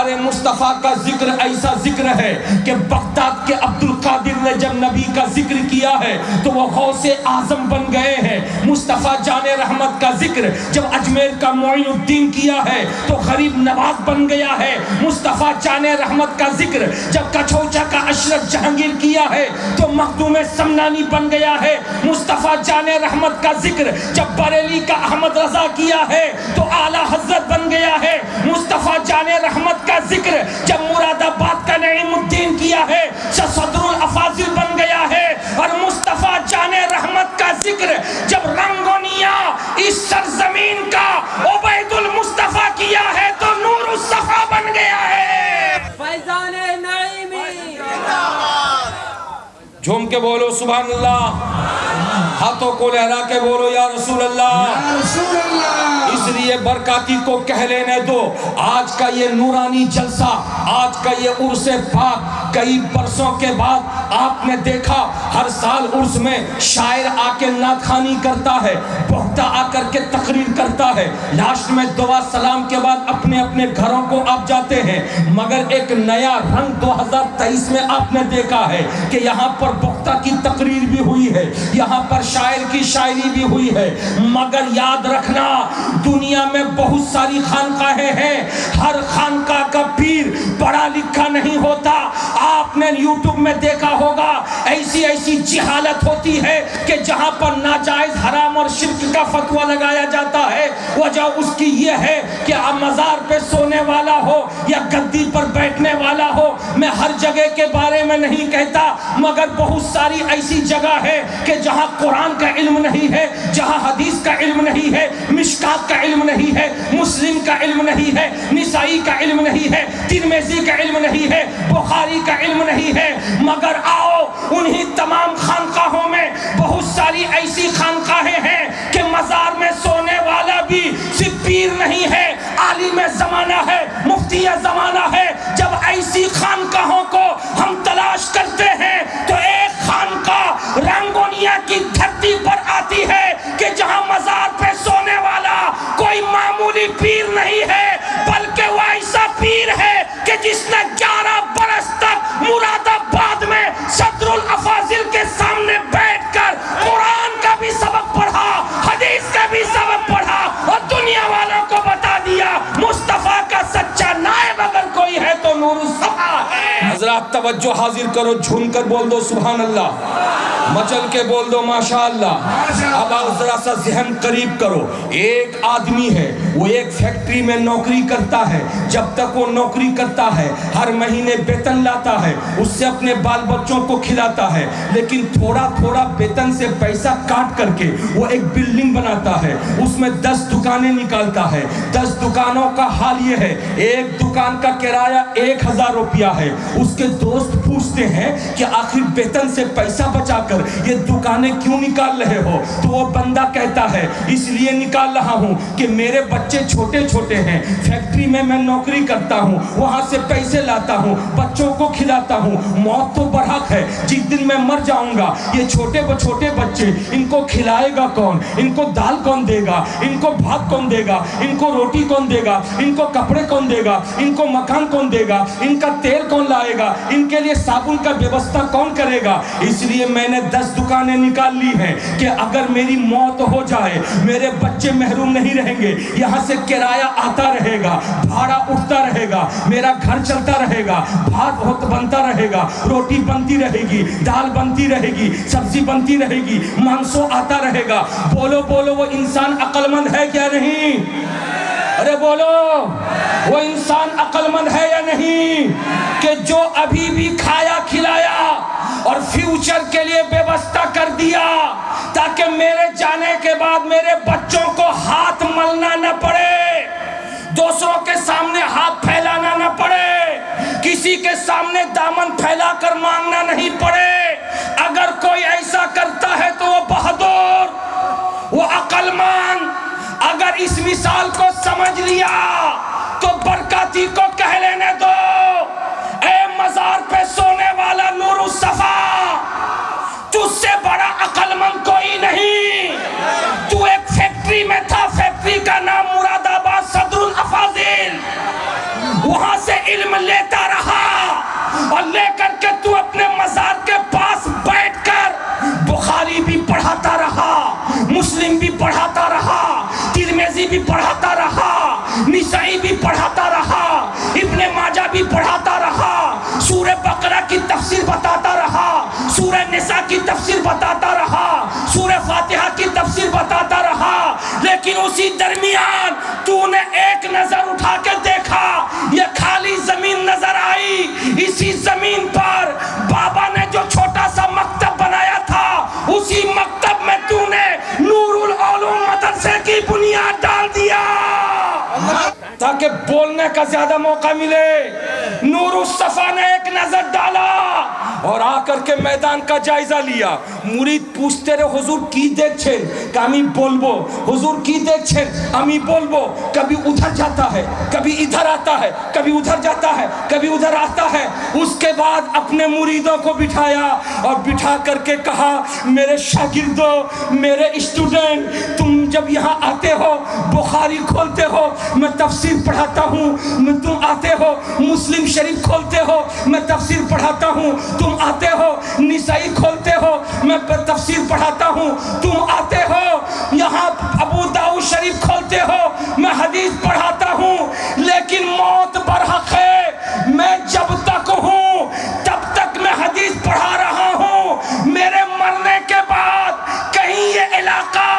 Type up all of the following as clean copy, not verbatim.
پیارے مصطفیٰ کا ذکر ایسا ذکر ہے کہ بغداد کے عبد القادر نے جب نبی کا ذکر کیا ہے تو وہ غوث اعظم بن گئے ہیں. مصطفیٰ جان رحمت کا ذکر جب اجمیر کا معین الدین کیا ہے تو غریب نواز بن گیا ہے. مصطفیٰ جان رحمت کا ذکر جب کچھوچا کا اشرف جہانگیر کیا ہے تو مخدوم سمنانی بن گیا ہے. مصطفیٰ جان رحمت کا ذکر جب بریلی کا احمد رضا کیا ہے تو اعلیٰ حضرت بن گیا ہے. مصطفیٰ جان رحمت کا ذکر جب مراد آباد کا نعیم الدین کیا ہے صدر الافاضل بن گیا ہے. اور مصطفیٰ جان رحمت کا ذکر جب رنگونیا اس سرزمین کا عبید المصطفیٰ کیا ہے تو نور الصفا بن گیا ہے. فیضان نعیمی جھوم کے بولو سبحان اللہ، ہاتھوں کو لہرا کے بولو یا رسول اللہ. اس لیے برکاتی کو کہہ لینے دو. آج کا یہ نورانی جلسہ، آج کا یہ عرس پاک کئی برسوں کے بعد آپ نے دیکھا ہر سال عرس میں شاعر آ کے نعت خوانی کرتا ہے، بہتا آ کر کے تقریر کرتا ہے، لاسٹ میں دعا سلام کے بعد اپنے اپنے گھروں کو آپ جاتے ہیں. مگر ایک نیا رنگ 2023 میں آپ نے دیکھا ہے کہ یہاں پر بہتا کی تقریر بھی ہوئی ہے، یہاں پر شاعر کی شاعری بھی ہوئی ہے. مگر یاد رکھنا دنیا میں بہت ساری خانقاہیں ہیں، ہر خانقاہ کا پیر پڑھا لکھا نہیں ہوتا. آپ نے یوٹیوب میں دیکھا ہوگا ایسی ایسی جہالت ہوتی ہے کہ جہاں پر ناجائز حرام اور شرک کا فتویٰ لگایا جاتا ہے. وجہ اس کی یہ ہے کہ مزار پہ سونے والا ہو یا گدی پر بیٹھنے والا ہو. میں ہر جگہ کے بارے میں نہیں کہتا، مگر بہت ساری ایسی جگہ ہے کہ جہاں قرآن کا علم نہیں ہے، جہاں حدیث کا علم نہیں ہے، مشکات کا علم نہیں ہے، مسلم کا علم نہیں ہے، نسائی کا علم نہیں ہے، ترمذی کا علم نہیں ہے، بخاری کا علم نہیں ہے. مگر آؤ انہی تمام خانقاہوں میں بہت ساری ایسی خانقاہیں ہیں کہ مزار میں سونے والا بھی صرف پیر نہیں ہے، عالم زمانہ ہے، مفتی زمانہ ہے. جب ایسی خانقاہوں کو ہم تلاش کرتے ہیں تو ایک خانقاہ رنگونیا کی دھرتی پر آتی ہے کہ جہاں مزار پہ سونے والا کوئی معمولی پیر نہیں ہے، بلکہ وہ ایسا پیر ہے کہ جس نے 11 برس تک مراد آباد میں صدر الافاضل کے سامنے بیٹھ کر قرآن کا بھی سبق پڑھا، حدیث کا بھی سبق پڑھا اور دنیا والوں کو بتا دیا مصطفیٰ کا سچا نائب اگر کوئی ہے تو نور الصفا ہے. حضرات توجہ حاضر کرو، جھوم کر بول دو سبحان اللہ، مچل کے بول دو ماشاءاللہ. اب آپ ذرا سا ذہن قریب کرو. ایک آدمی ہے، وہ ایک فیکٹری میں نوکری کرتا ہے. جب تک وہ نوکری کرتا ہے ہر مہینے بیتن لاتا ہے، اس سے اپنے بال بچوں کو کھلاتا ہے. لیکن تھوڑا تھوڑا بیتن سے پیسہ کاٹ کر کے وہ ایک بلڈنگ بناتا ہے، اس میں 10 دکانیں نکالتا ہے. 10 دکانوں کا حال یہ ہے، ایک دکان کا کرایہ 1000 روپیہ ہے. اس کے دوست پوچھتے ہیں کہ آخر بیتن سے پیسہ بچا کر یہ دکانیں کیوں نکال رہے ہو؟ تو وہ بندہ کہتا ہے اس لیے نکال رہا ہوں کہ میرے بچے چھوٹے چھوٹے ہیں، فیکٹری میں میں نوکری کرتا ہوں، وہاں سے پیسے لاتا ہوں، بچوں کو کھلاتا ہوں. موت تو برحق ہے، جس دن میں مر جاؤں گا یہ چھوٹے بچے ان کو کھلائے گا کون؟ ان کو دال کون دے گا؟ ان کو بھات کون دے گا؟ ان کو روٹی کون دے گا؟ ان کو کپڑے کون دے گا؟ ان کو مکان کون دے گا؟ ان کا تیل کون لائے گا؟ ان کے لیے صابن کا ویوستھا کون کرے گا؟ اس لیے میں نے 10 دکانیں نکال لی ہیں کہ اگر میری موت ہو جائے میرے بچے محروم نہیں رہیں گے. یہاں سے کرایہ آتا رہے گا، بھاڑا اٹھتا رہے گا، میرا گھر چلتا رہے گا، بھات بنتا رہے گا، روٹی بنتی رہے گی، دال بنتی رہے گی، سبزی بنتی رہے گی، مانسو آتا رہے گا. بولو بولو وہ انسان عقل مند ہے کیا نہیں؟ ارے بولو وہ انسان عقل مند ہے یا نہیں کہ جو ابھی بھی کھایا کھلایا اور فیوچر کے لیے ویوستھا کر دیا تاکہ میرے جانے کے بعد میرے بچوں کو ہاتھ ملنا نہ پڑے، دوسروں کے سامنے ہاتھ پھیلانا نہ پڑے، کسی کے سامنے دامن پھیلا کر مانگنا نہیں پڑے. اگر کوئی ایسا کرتا ہے تو وہ بہادر، وہ عقل مند. اگر اس مثال کو سمجھ لیا تو برکاتی کو کہہ لینے دو اے مزار پہ سونے والا نور الصفا، تجھ سے بڑا عقل مند کوئی نہیں. تو ایک فیکٹری میں تھا، فیکٹری کا نام مراد آباد صدر الافاضل، وہاں سے علم علم لیتا رہا اور لے کر کے تو اپنے مزار کے پاس بیٹھ کر بخاری بھی پڑھاتا رہا, مسلم بھی پڑھاتا رہا, ترمذی بھی پڑھاتا رہا, نسائی بھی پڑھاتا رہا, ابن ماجہ بھی پڑھاتا رہا, سورہ بقرہ کی تفسیر بتاتا رہا, سورہ نساء کی تفسیر بتاتا رہا, سورہ فاتحہ کی تفسیر بتاتا رہا. لیکن اسی درمیان تو نے ایک نظر اٹھا کے دیکھا, یہ خالی زمین نظر آئی. اسی زمین پر بابا نے جو چھوٹا سا مکتب بنایا تھا, اسی مکتب میں تو نے نور العلوم مدرسے کی بنیاد ڈال دیا تاکہ بولنے کا زیادہ موقع ملے. نور الصفا نے ایک نظر ڈالا اور آ کر کے میدان کا جائزہ لیا. مرید پوچھتے رہے حضور کی دیکھছেন, کامی بولبو حضور کی دیکھছেন امی بولبو. کبھی ادھر جاتا ہے, کبھی ادھر آتا ہے, کبھی ادھر جاتا ہے, کبھی ادھر آتا ہے. اس کے بعد اپنے مریدوں کو بٹھایا اور بٹھا کر کے کہا, میرے شاگردوں, میرے اسٹوڈنٹ, تم جب یہاں آتے ہو بخاری کھولتے ہو, میں تفسیر پڑھاتا ہوں, تم آتے ہو مسلم شریف کھولتے ہو, میں تفسیر پڑھاتا ہوں, تم آتے ہو نسائی کھولتے ہو, میں تفسیر پڑھاتا ہوں, تم آتے ہو یہاں ابو داؤد شریف کھولتے ہو, میں حدیث پڑھاتا ہوں. لیکن موت برحق ہے, میں جب تک ہوں تب تک میں حدیث پڑھا رہا ہوں. میرے مرنے کے بعد کہیں یہ علاقہ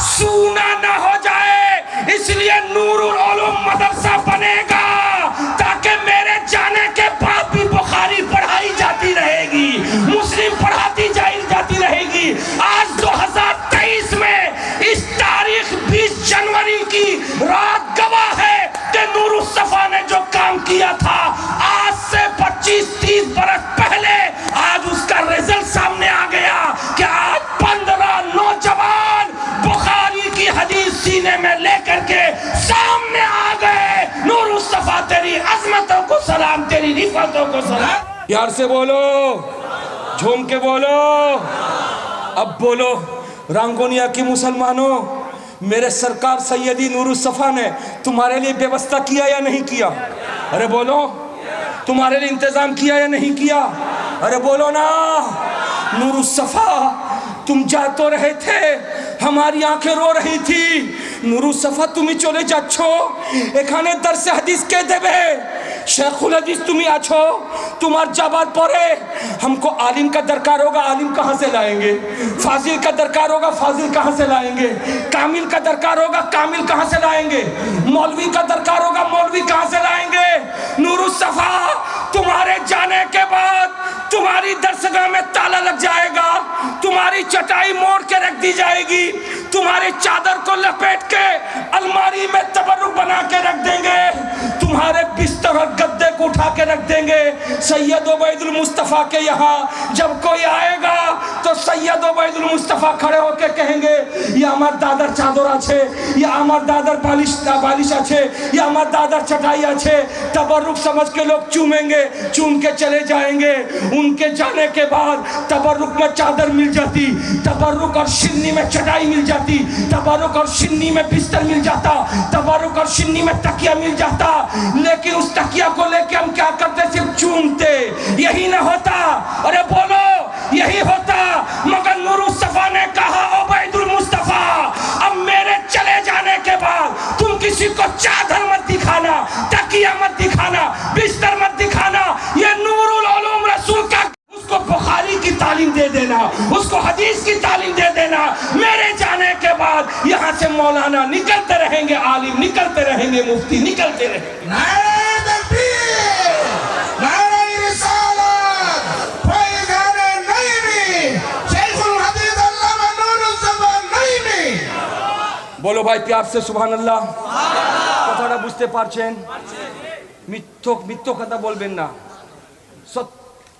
سونا نہ ہو جائے, اس لیے نور العلوم مدرسہ بنے گا تاکہ میرے جانے کے بعد بھی بخاری پڑھائی جاتی رہے گی, مسلم پڑھاتی جاتی رہے گی. آج 2023 میں اس تاریخ 20 جنوری کی رات گواہ ہے کہ نور الصفا نے جو کام کیا تھا آج سے 25-30 برس پہلے, آج اس کا رزلٹ سامنے آ گیا کہ آج 15 نوجوان بخاری کی حدیث سینے میں لے کر کے سامنے آ گئے. نور الصفا تیری عظمتوں کو سلام, تیری رفعتوں کو سلام. پیار سے بولو, جھوم کے بولو. اب بولو رنگونیا کی مسلمانوں, میرے سرکار سیدی نور الصفا نے تمہارے لیے بیوستہ کیا یا نہیں کیا؟ ارے بولو, تمہارے لیے انتظام کیا یا نہیں کیا؟ ارے بولو نا. نور الصفا تم جا تو رہے تھے, ہماری آنکھیں رو رہی تھی. نور الصفا تمہیں چلے جاچھو, এখানে درس حدیث کے দেবে, شیخ الحدیث تمہیں آچھو, تمہار جابات پورے. ہم کو عالم کا درکار ہوگا, عالم کہاں سے لائیں گے؟ فاضل کا درکار ہوگا, فاضل کہاں سے لائیں گے؟ کامل کا درکار ہوگا, کامل کہاں سے لائیں گے؟ مولوی کا درکار ہوگا, مولوی کہاں سے لائیں گے؟ نور الصفا تمہارے جانے کے بعد تمہاری درسگاہ میں تالا لگ جائے گا, تمہاری چٹائی موڑ کے رکھ دی جائے گی, تمہاری چادر کو لپیٹ کے الماری میں تبرک بنا کے رکھ دیں گے, تمہارے بستر اور گدے کو اٹھا کے رکھ دیں گے. سید عبید المصطفیٰ کے یہاں جب کوئی آئے گا تو سید عبید المصطفیٰ کھڑے ہو کے کہیں گے, یہ ہمار دادر چادر آچھے, یہ ہمار دادر بالش آچھے, یہ ہمار دادر چٹائی آچھے. تبرک سمجھ کے لوگ چومیں گے, چوم کے چلے جائیں گے. ان کے جانے کے بعد تبرک میں چادر مل جاتی, تبرک اور شنی میں چٹائی مل جاتی, تبرک اور شنی میں بستر مل جاتا, تبرک اور شنی میں تکیہ مل جاتا. لیکن اس تکیہ کو لے کے ہم کیا کرتے, صرف چومتے. یہی نہ ہوتا, ارے بولو یہی ہوتا. مگر نور الصفا نے کہا, عبید المصطفیٰ اب میرے چلے جانے کے بعد تم کسی کو چادر مت دکھانا, تکیہ مت دکھانا, بستر مت دکھانا. یہ نور العلوم رسول کا, اس کو بخاری کی تعلیم دے دینا, اس کو حدیث کی تعلیم دے دینا. میرے جانے کے بعد یہاں سے مولانا نکلتے رہیں گے, عالم نکلتے رہیں گے, مفتی نکلتے رہیں گے. نعرہ تکبیر, نعرہ رسالت, فیضان نعیمی, شیخ الحدیث علامہ نور الصفا نعیمی. বলো ভাই প্যার সে সুবহানাল্লাহ. কথাটা বুঝতে পারছেন? মিথ্যা কথা বলবেন না,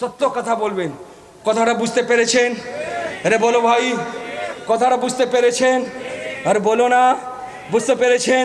সত্য কথা বলবেন. কথাটা বুঝতে পেরেছেন? আরে বলো ভাই, কথাটা বুঝতে পেরেছেন? আরে বলো না, বুঝতে পেরেছেন?